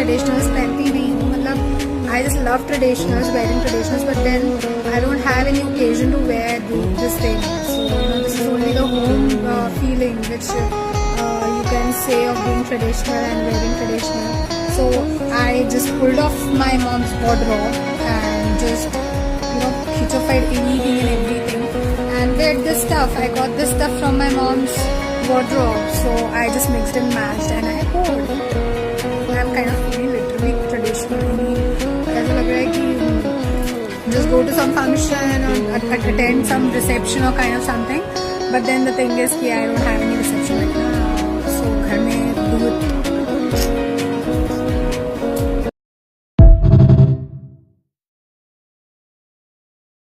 traditionals पहनती नहीं हूँ, मतलब I just love traditionals, wearing traditionals, but then I don't have any occasion to wear this thing. So this is only the home feeling which you can say of being traditional and wearing traditional. So I just pulled off my mom's wardrobe and just kitschfied anything and everything and wear this stuff. I got this stuff from my mom's wardrobe, so I just mixed and matched and I wore. I'm kind of feeling literally traditional. ऐसा लग रहा है कि just go to some function or attend some reception or kind of something. But then the thing is कि I don't have any reception.